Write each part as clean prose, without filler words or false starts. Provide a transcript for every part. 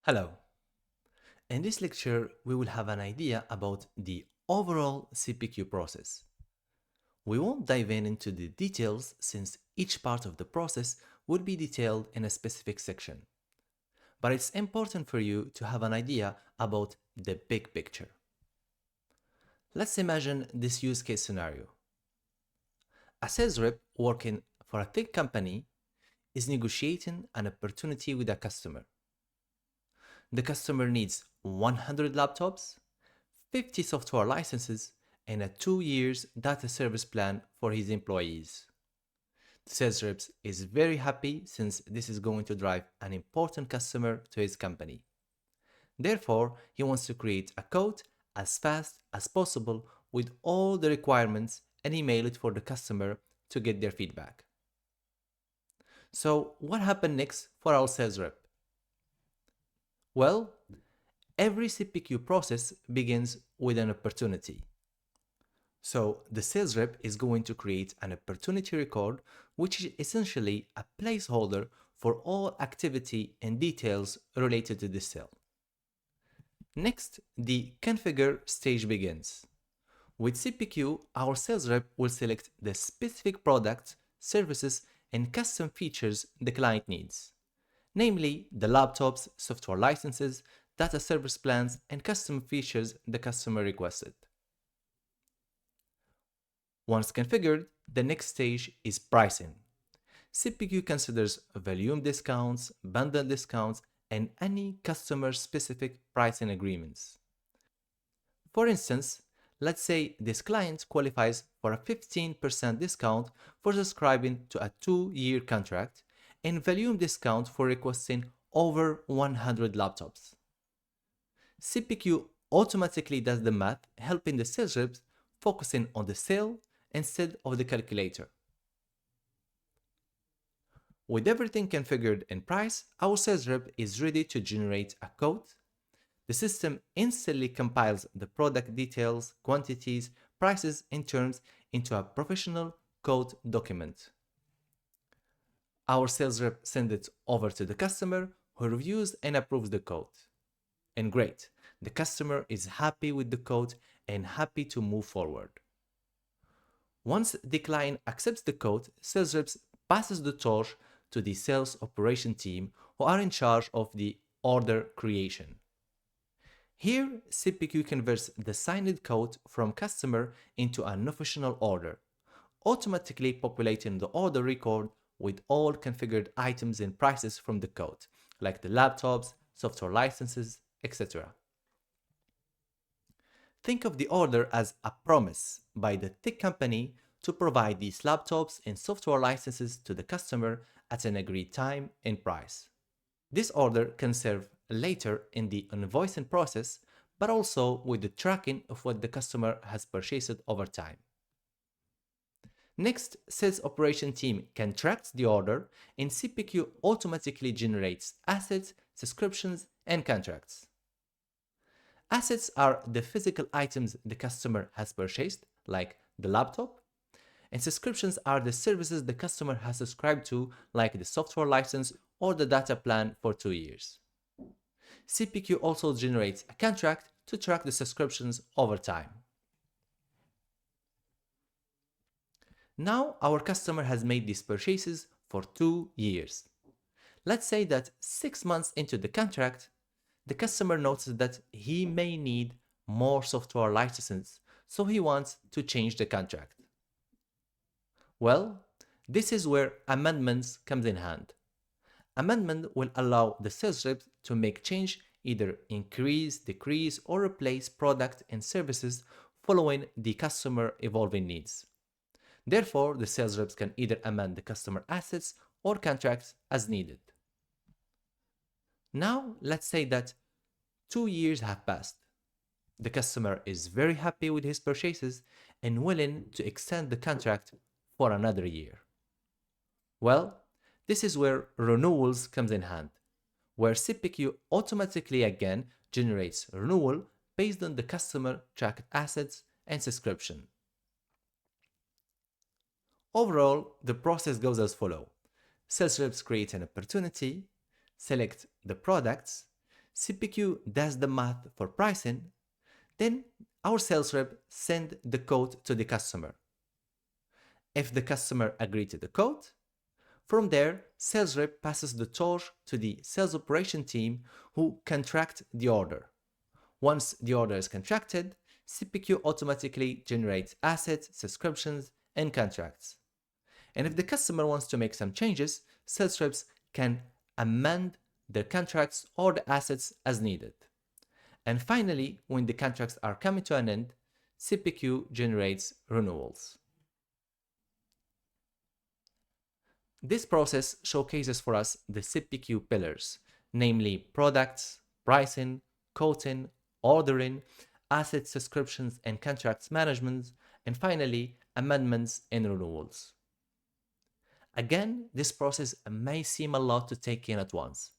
Hello. In this lecture, we will have an idea about the overall CPQ process. We won't dive into the details since each part of the process will be detailed in a specific section. But it's important for you to have an idea about the big picture. Let's imagine this use case scenario. A sales rep working for a tech company is negotiating an opportunity with a customer. The customer needs 100 laptops, 50 software licenses, and a 2 years data service plan for his employees. The sales rep is very happy since this is going to drive an important customer to his company. Therefore, he wants to create a code as fast as possible with all the requirements and email it for the customer to get their feedback. So, what happened next for our sales rep? Well, every CPQ process begins with an opportunity. So the sales rep is going to create an opportunity record, which is essentially a placeholder for all activity and details related to the sale. Next, the configure stage begins. With CPQ, our sales rep will select the specific products, services, and custom features the client needs, namely the laptops, software licenses, data service plans, and custom features the customer requested. Once configured, the next stage is pricing. CPQ considers volume discounts, bundle discounts, and any customer-specific pricing agreements. For instance, let's say this client qualifies for a 15% discount for subscribing to a 2-year contract and volume discount for requesting over 100 laptops. CPQ automatically does the math, helping the sales reps focusing on the sale instead of the calculator. With everything configured in price, our sales rep is ready to generate a code. The system instantly compiles the product details, quantities, prices, and terms into a professional code document. Our sales rep sends it over to the customer, who reviews and approves the code. And great, the customer is happy with the code and happy to move forward. Once the client accepts the code, sales reps passes the torch to the sales operation team, who are in charge of the order creation. Here, CPQ converts the signed code from customer into an official order, automatically populating the order record with all configured items and prices from the code, like the laptops, software licenses, etc. Think of the order as a promise by the tech company to provide these laptops and software licenses to the customer at an agreed time and price. This order can serve later in the invoicing process, but also with the tracking of what the customer has purchased over time. Next, sales operation team can track the order, and CPQ automatically generates assets, subscriptions, and contracts. Assets are the physical items the customer has purchased, like the laptop, and subscriptions are the services the customer has subscribed to, like the software license or the data plan for 2 years. CPQ also generates a contract to track the subscriptions over time. Now our customer has made these purchases for 2 years. Let's say that 6 months into the contract, the customer notices that he may need more software licenses, so he wants to change the contract. Well, this is where amendments comes in hand. Amendment will allow the sales rep to make change, either increase, decrease, or replace product and services following the customer evolving needs. Therefore, the sales reps can either amend the customer assets or contracts as needed. Now, let's say that 2 years have passed. The customer is very happy with his purchases and willing to extend the contract for another year. Well, this is where renewals comes in hand, where CPQ automatically again generates renewal based on the customer tracked assets and subscription. Overall, the process goes as follows. Sales reps create an opportunity, select the products, CPQ does the math for pricing, then our sales rep send the quote to the customer. If the customer agreed to the quote, from there, sales rep passes the torch to the sales operation team who contract the order. Once the order is contracted, CPQ automatically generates assets, subscriptions, and contracts. And if the customer wants to make some changes, sales reps can amend the contracts or the assets as needed. And finally, when the contracts are coming to an end, CPQ generates renewals. This process showcases for us the CPQ pillars, namely products, pricing, quoting, ordering, asset subscriptions and contracts management, and finally, amendments and renewals. Again, this process may seem a lot to take in at once,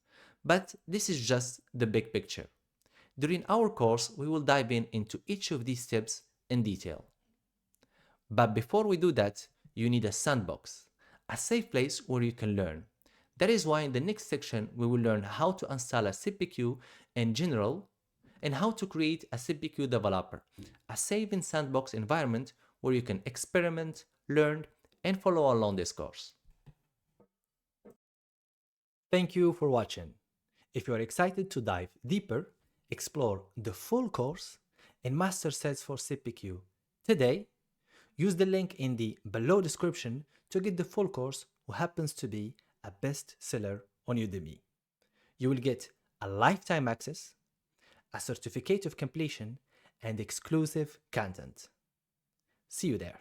but this is just the big picture. During our course, we will dive into each of these steps in detail. But before we do that, you need a sandbox, a safe place where you can learn. That is why in the next section, we will learn how to install a CPQ in general and how to create a CPQ developer, a safe and sandbox environment where you can experiment, learn, and follow along this course. Thank you for watching. If you are excited to dive deeper, explore the full course, and master Salesforce CPQ today, use the link in the below description to get the full course, who happens to be a bestseller on Udemy. You will get a lifetime access, a certificate of completion, and exclusive content. See you there.